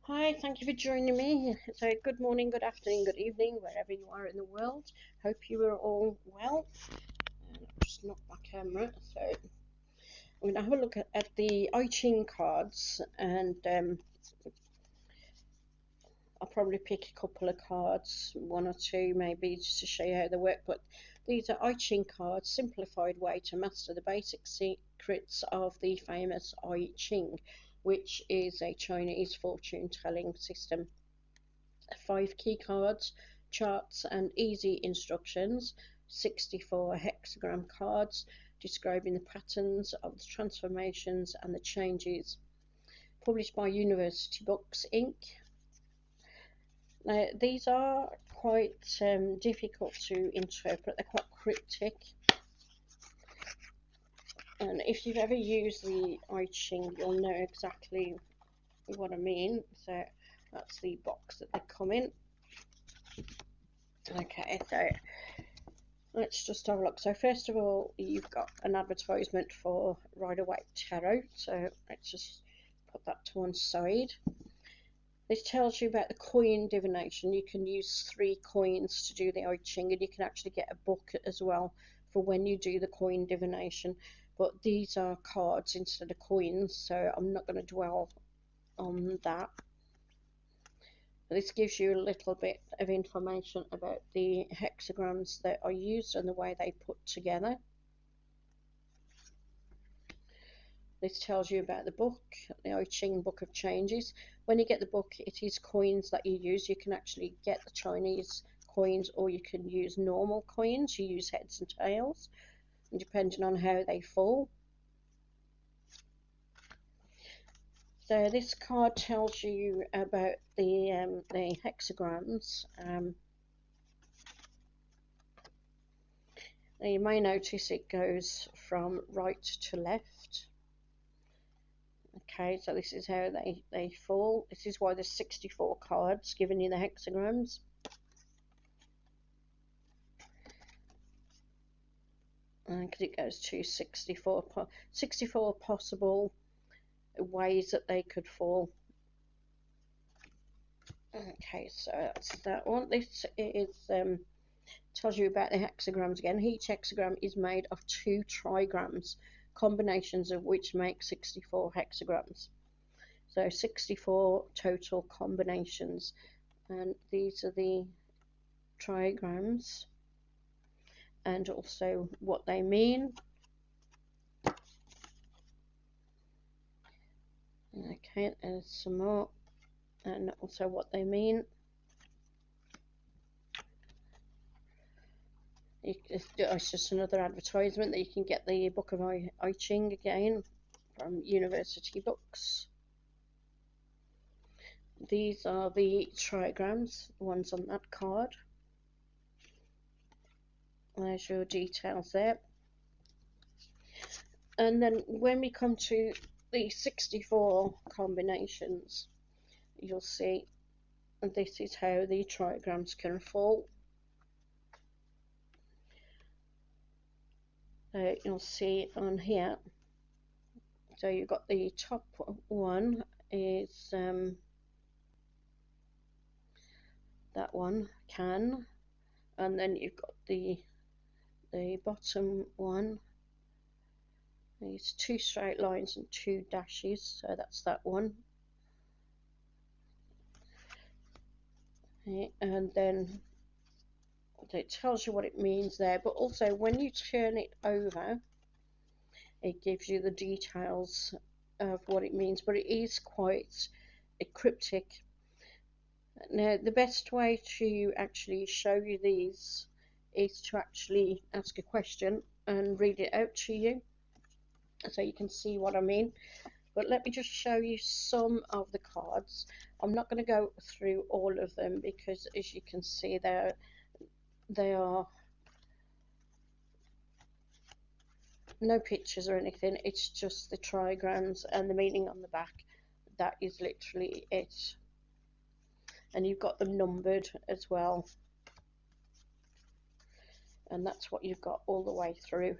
Hi, thank you for joining me. So, good morning, good afternoon, good evening, wherever you are in the world. Hope you are all well. Just knock my camera. So, I'm going to have a look at the I Ching cards, and I'll probably pick a couple of cards, one or two maybe, just to show you how they work. But these are I Ching cards, simplified way to master the basic secrets of the famous I Ching, which is a Chinese fortune telling system. 5 key cards, charts, and easy instructions. 64 hexagram cards describing the patterns of the transformations and the changes. Published by University Books Inc. Now, these are quite difficult to interpret, they're quite cryptic. And if you've ever used the I Ching, you'll know exactly what I mean. So that's the box that they come in. Okay, so let's just have a look. So first of all, you've got an advertisement for Rider-Waite Tarot. So let's just put that to one side. This tells you about the coin divination. You can use 3 coins to do the I Ching, and you can actually get a book as well for when you do the coin divination. But these are cards instead of coins, so I'm not going to dwell on that. This gives you a little bit of information about the hexagrams that are used and the way they put together. This tells you about the book, the I Ching Book of Changes. When you get the book, it is coins that you use. You can actually get the Chinese coins, or you can use normal coins. You use heads and tails, and depending on how they fall. So this card tells you about the hexagrams. You may notice it goes from right to left. Okay, so this is how they fall. This is why there's 64 cards giving you the hexagrams. Because it goes to 64 possible ways that they could fall. Okay, so that's that one. This is tells you about the hexagrams again. Each hexagram is made of 2 trigrams, combinations of which make 64 hexagrams. So 64 total combinations, and these are the trigrams and also what they mean. Okay, there's some more, and also what they mean. It's just another advertisement that you can get the book of I Ching again from University Books. These are the trigrams, the ones on that card. There's your details there. And then when we come to the 64 combinations, you'll see this is how the trigrams can fall. You'll see on here. So you've got the top one is that one, can, and then you've got the bottom one. These 2 straight lines and 2 dashes, so that's that one. Okay, and then it tells you what it means there, but also when you turn it over, it gives you the details of what it means, but it is quite cryptic. Now, the best way to actually show you these is to actually ask a question and read it out to you so you can see what I mean. But let me just show you some of the cards. I'm not going to go through all of them because, as you can see, they are no pictures or anything. It's just the trigrams and the meaning on the back. That is literally it. And you've got them numbered as well. And that's what you've got all the way through.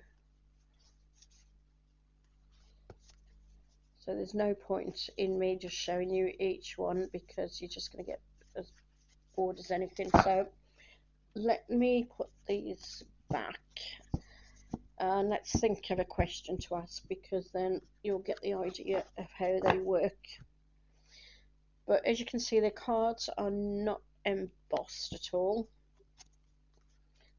So there's no point in me just showing you each one because you're just going to get as bored as anything. So let me put these back and let's think of a question to ask, because then you'll get the idea of how they work. But as you can see, the cards are not embossed at all.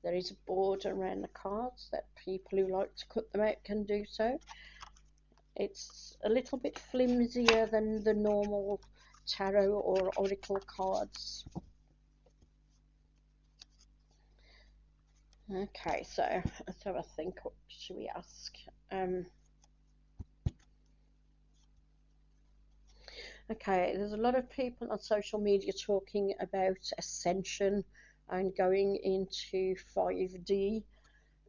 There is a border around the cards that people who like to cut them out can do so. It's a little bit flimsier than the normal tarot or oracle cards. Okay, so let's have a think. What should we ask? Okay, there's a lot of people on social media talking about ascension and going into 5D.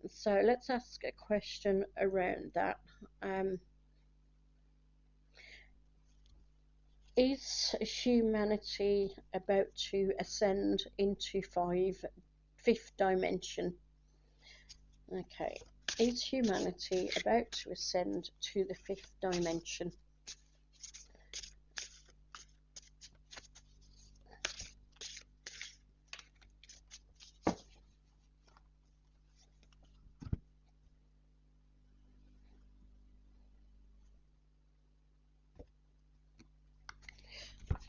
So let's ask a question around that. Is humanity about to ascend into fifth dimension? Okay, is humanity about to ascend to the fifth dimension?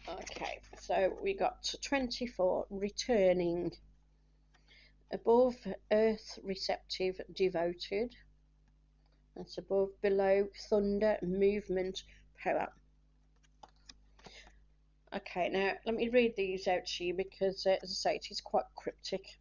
Okay, so we got 24, returning. Above, earth, receptive, devoted. That's above, below, thunder, movement, power. Okay, now let me read these out to you because, as I say, it is quite cryptic.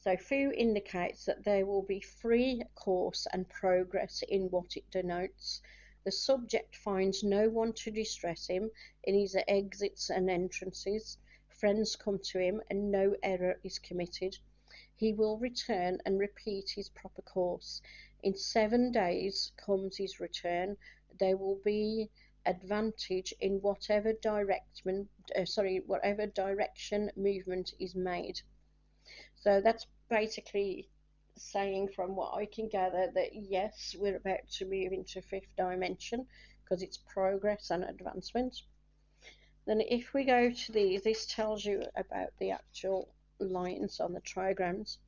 So, Fu indicates that there will be free course and progress in what it denotes. The subject finds no one to distress him in his exits and entrances. Friends come to him and no error is committed. He will return and repeat his proper course. In 7 days comes his return. There will be advantage in whatever direction movement is made. So that's basically saying, from what I can gather, that yes, we're about to move into fifth dimension because it's progress and advancement. Then if we go to these, this tells you about the actual lines on the trigrams.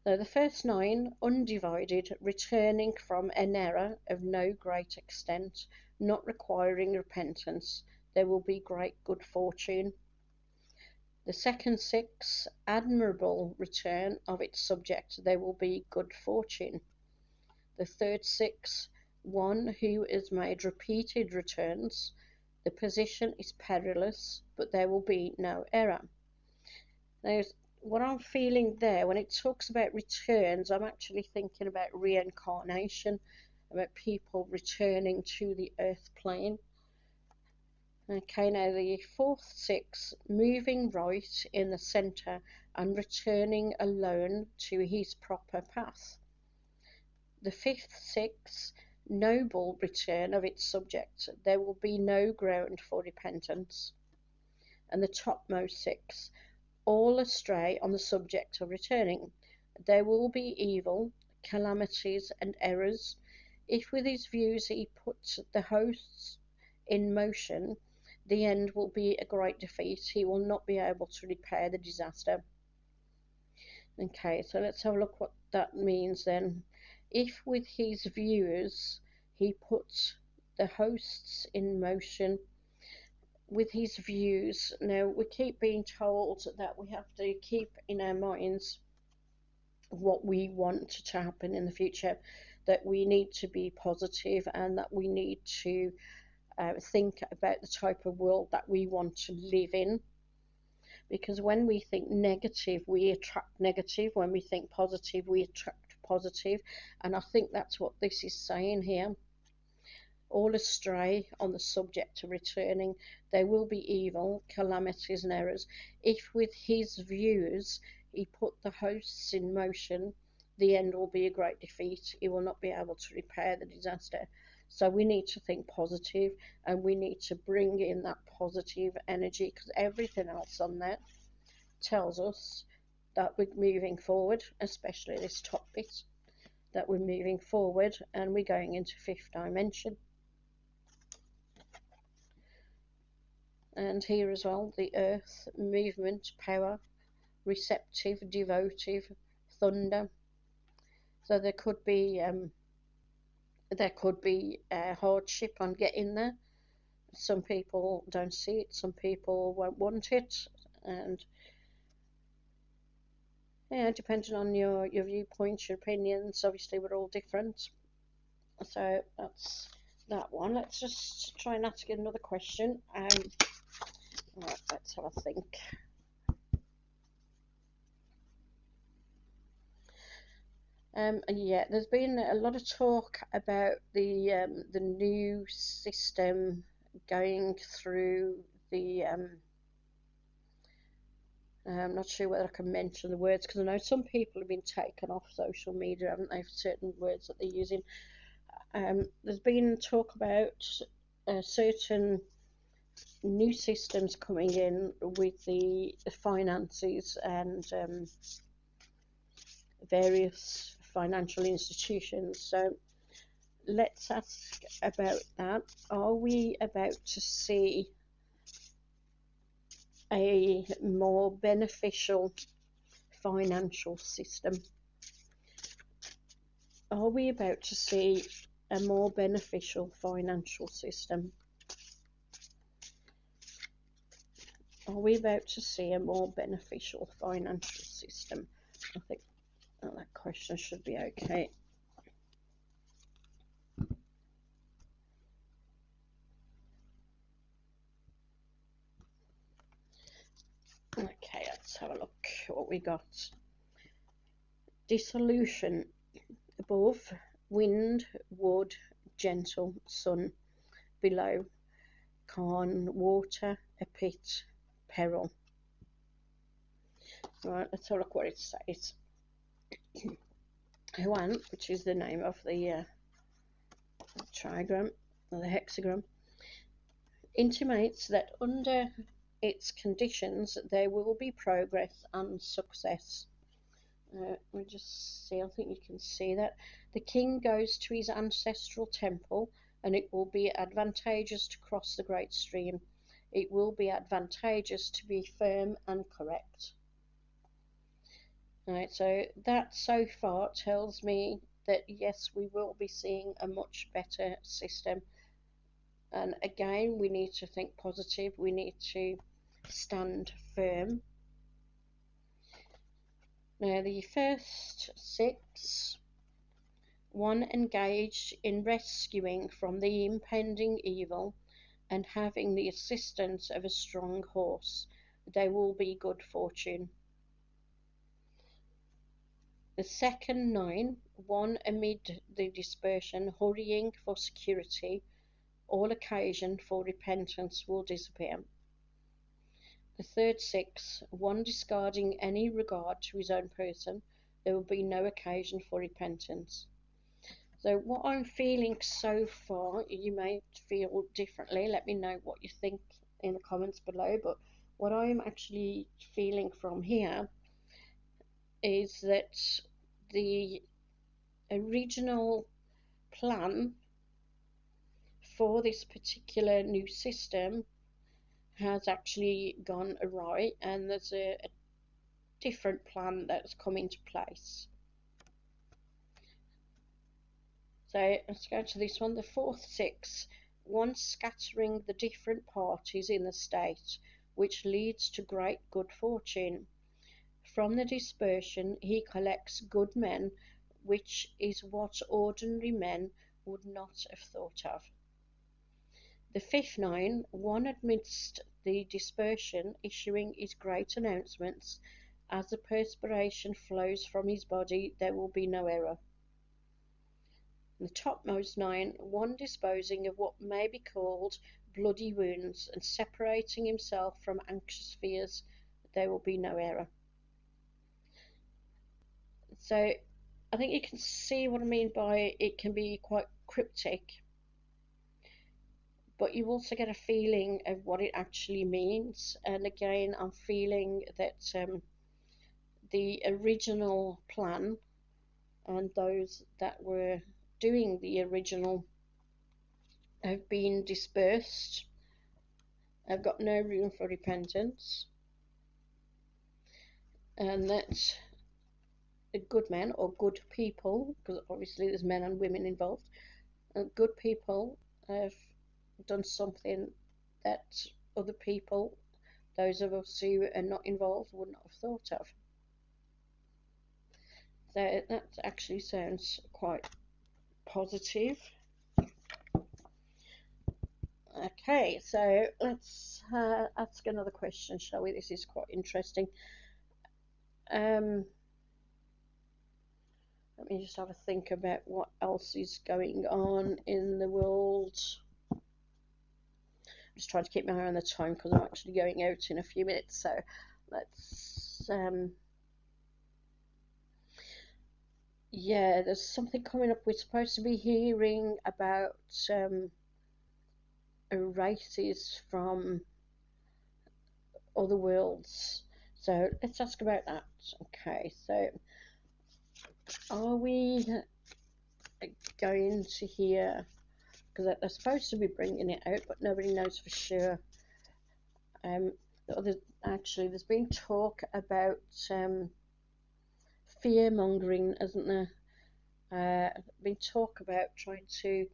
So the first 9, undivided, returning from an error of no great extent, not requiring repentance, there will be great good fortune. The second 6, admirable return of its subject, there will be good fortune. The third 6, one who has made repeated returns, the position is perilous, but there will be no error. Now, what I'm feeling there, when it talks about returns, I'm actually thinking about reincarnation, about people returning to the earth plane. Okay, now the fourth 6, moving right in the centre and returning alone to his proper path. The fifth 6, noble return of its subject, there will be no ground for repentance. And the topmost 6, all astray on the subject of returning, there will be evil, calamities, and errors. If with his views he puts the hosts in motion, the end will be a great defeat. He will not be able to repair the disaster. Okay, so let's have a look what that means then. If with his views he puts the hosts in motion, with his views, now we keep being told that we have to keep in our minds what we want to happen in the future, that we need to be positive and that we need to think about the type of world that we want to live in. Because when we think negative, we attract negative. When we think positive, we attract positive. And I think that's what this is saying here. All astray on the subject of returning, there will be evil, calamities, and errors. If with his views he put the hosts in motion, the end will be a great defeat. He will not be able to repair the disaster. So we need to think positive and we need to bring in that positive energy, because everything else on there tells us that we're moving forward, especially this top bit, that we're moving forward and we're going into fifth dimension. And here as well, the earth, movement, power, receptive, devotive, thunder. So there could be a hardship on getting there. Some people don't see it, some people won't want it, and yeah, depending on your viewpoints, your opinions, obviously we're all different. So that's that one. Let's just try and ask another question. Right, let's have a think. Yeah, there's been a lot of talk about the new system going through the I'm not sure whether I can mention the words because I know some people have been taken off social media, haven't they, for certain words that they're using. There's been talk about certain new systems coming in with the finances and various financial institutions. So let's ask about that. Are we about to see a more beneficial financial system? Are we about to see a more beneficial financial system? Are we about to see a more beneficial financial system? I think that question should be okay. Okay, let's have a look what we got. Dissolution above, wind, wood, gentle, sun below, calm, water, a pit, peril. Right, let's have a look what it says. Huan, which is the name of the trigram or the hexagram, intimates that under its conditions there will be progress and success. We just see, I think you can see that. The king goes to his ancestral temple, and it will be advantageous to cross the great stream. It will be advantageous to be firm and correct. Right, so that so far tells me that yes, we will be seeing a much better system. And again, we need to think positive, we need to stand firm. Now, the first six, one engaged in rescuing from the impending evil and having the assistance of a strong horse, there will be good fortune. The second 9, one amid the dispersion, hurrying for security, all occasion for repentance will disappear. The third 6, one discarding any regard to his own person, there will be no occasion for repentance. So what I'm feeling so far, you may feel differently, let me know what you think in the comments below, but what I'm actually feeling from here is that the original plan for this particular new system has actually gone awry, and there's a different plan that's come into place. So let's go to this one, the fourth 6, one scattering the different parties in the state, which leads to great good fortune. From the dispersion he collects good men, which is what ordinary men would not have thought of. The fifth 9, one amidst the dispersion issuing his great announcements, as the perspiration flows from his body there will be no error. The topmost 9, one disposing of what may be called bloody wounds and separating himself from anxious fears, there will be no error. So I think you can see what I mean by it can be quite cryptic, but you also get a feeling of what it actually means. And again, I'm feeling that the original plan and those that were doing the original have been dispersed, have got no room for repentance, and that good men or good people, because obviously there's men and women involved, good people have done something that other people, those of us who are not involved, would not have thought of. So that actually sounds quite positive. Okay, so let's ask another question, shall we? This is quite interesting. Um, Let me just have a think about what else is going on in the world. I'm just trying to keep my eye on the time because I'm actually going out in a few minutes. So let's, yeah, there's something coming up. We're supposed to be hearing about races from other worlds. So let's ask about that. Okay, so are we going to hear, because they're supposed to be bringing it out, but nobody knows for sure. Actually, there's been talk about fear mongering, hasn't there? Been talk about trying to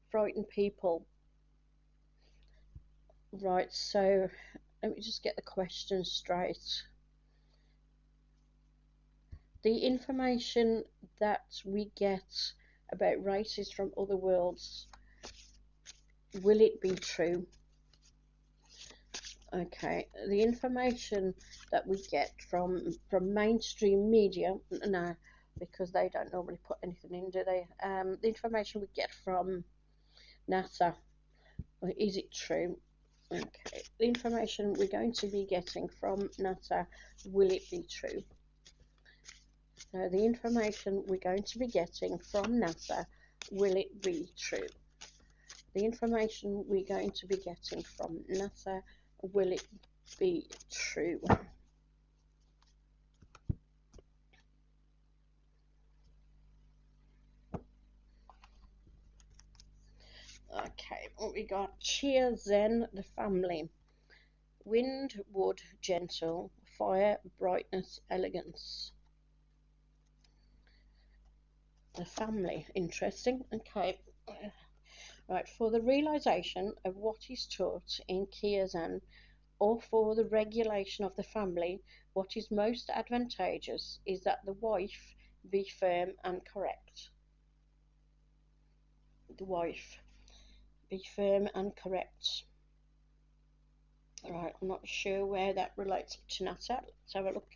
frighten people. Right, so let me just get the question straight. The information that we get about races from other worlds, will it be true? Okay, the information that we get from mainstream media, no, because they don't normally put anything in, do they? The information we get from NASA, is it true? Okay, the information we're going to be getting from NASA, will it be true? So the information we're going to be getting from NASA, will it be true? The information we're going to be getting from NASA, will it be true? Okay, what we got? Cheer, Zen, the family. Wind, wood, gentle. Fire, brightness, elegance. The family, interesting. Okay, right, for the realization of what is taught in Kiyazan, or for the regulation of the family, what is most advantageous is that the wife be firm and correct. The wife be firm and correct. Right, I'm not sure where that relates to NASA. Let's have a look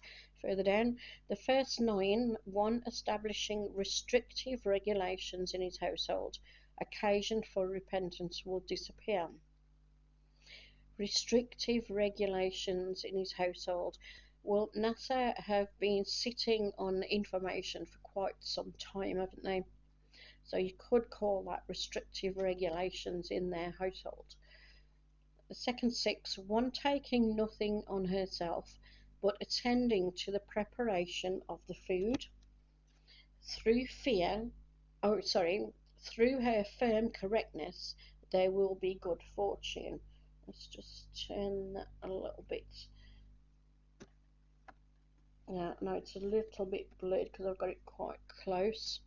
further down. The first 9, 1 establishing restrictive regulations in his household, occasion for repentance will disappear. Restrictive regulations in his household. Well, NASA have been sitting on information for quite some time, haven't they? So you could call that restrictive regulations in their household. The second 6, 1 taking nothing on herself, but attending to the preparation of the food. Through through her firm correctness, there will be good fortune. Let's just turn that a little bit. Yeah, no, it's a little bit blurred because I've got it quite close.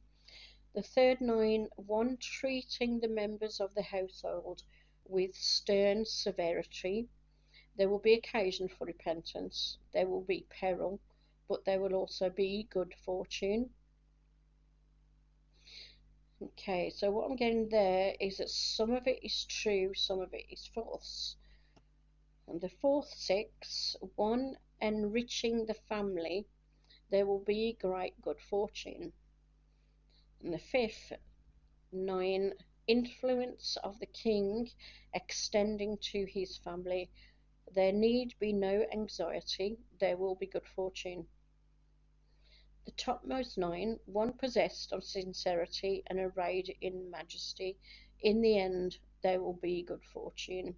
The third 9, 1 treating the members of the household with stern severity. There will be occasion for repentance, there will be peril, but there will also be good fortune. Okay, so what I'm getting there is that some of it is true, some of it is false. And the fourth 6, 1 enriching the family, there will be great good fortune. And the fifth 9, influence of the king extending to his family, there need be no anxiety, there will be good fortune. The topmost 9, 1 possessed of sincerity and arrayed in majesty, in the end there will be good fortune.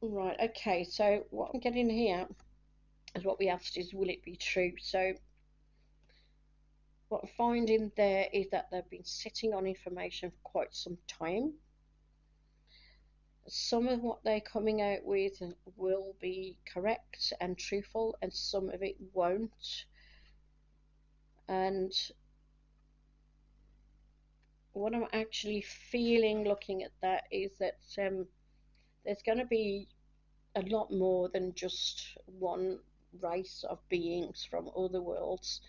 Right, okay, so what I'm getting here is what we asked is, will it be true? So what I'm finding there is that they've been sitting on information for quite some time. some of what they're coming out with will be correct and truthful, and some of it won't. And what I'm actually feeling looking at that is that there's going to be a lot more than just one race of beings from other worlds.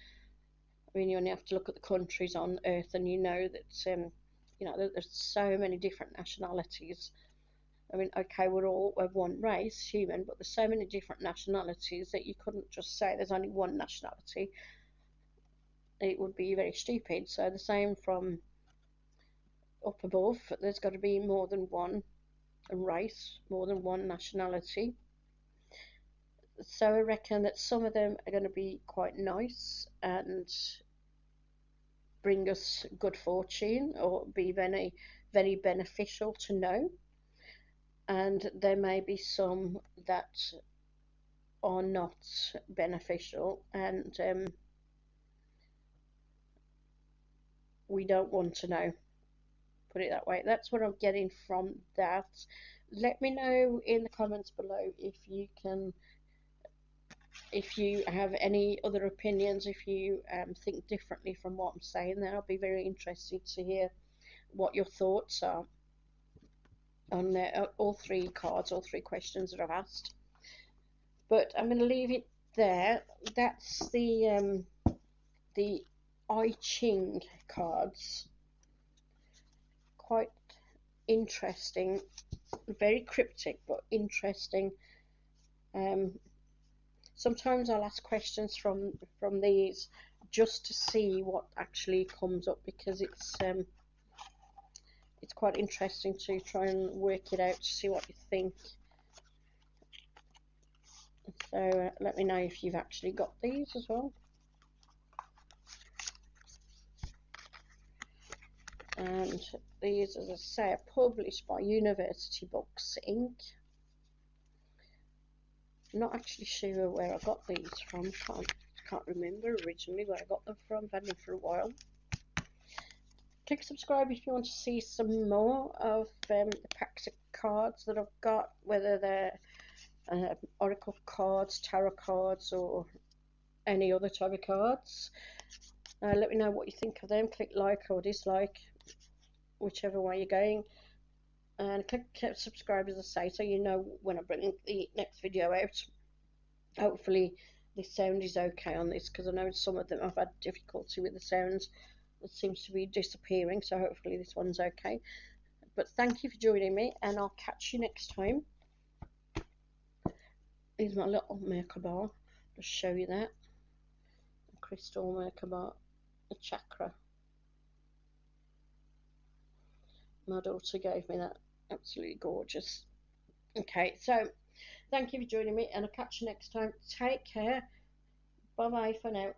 I mean, you only have to look at the countries on Earth, and you know that there's so many different nationalities. I mean, okay, we're one race, human, but there's so many different nationalities that you couldn't just say there's only one nationality. It would be very stupid. So the same from up above, there's got to be more than one race, more than one nationality. So I reckon that some of them are going to be quite nice and bring us good fortune or be very, very beneficial to know. And there may be some that are not beneficial, and we don't want to know. Put it that way. That's what I'm getting from that. Let me know in the comments below if you have any other opinions, if you think differently from what I'm saying. Then I'll be very interested to hear what your thoughts are on all three cards, all three questions that I've asked. But I'm going to leave it there. That's the I Ching cards. Quite interesting, very cryptic, but interesting. Sometimes I'll ask questions from these just to see what actually comes up, because it's quite interesting to try and work it out to see what you think. So let me know if you've actually got these as well. And these, as I say, are published by University Books Inc. I'm not actually sure where I got these from. Can't remember originally where I got them from. I've had them for a while. Click subscribe if you want to see some more of the packs of cards that I've got, whether they're oracle cards, tarot cards, or any other type of cards. Let me know what you think of them. Click like or dislike, whichever way you're going, and click subscribe, as I say, so you know when I bring the next video out. Hopefully the sound is okay on this, because I know some of them I've had difficulty with the sounds. It seems to be disappearing, so hopefully this one's okay. But thank you for joining me, and I'll catch you next time. Here's my little Merkaba. Just show you that. A crystal Merkaba, a chakra. My daughter gave me that. Absolutely gorgeous. Okay, so thank you for joining me, and I'll catch you next time. Take care. Bye bye for now.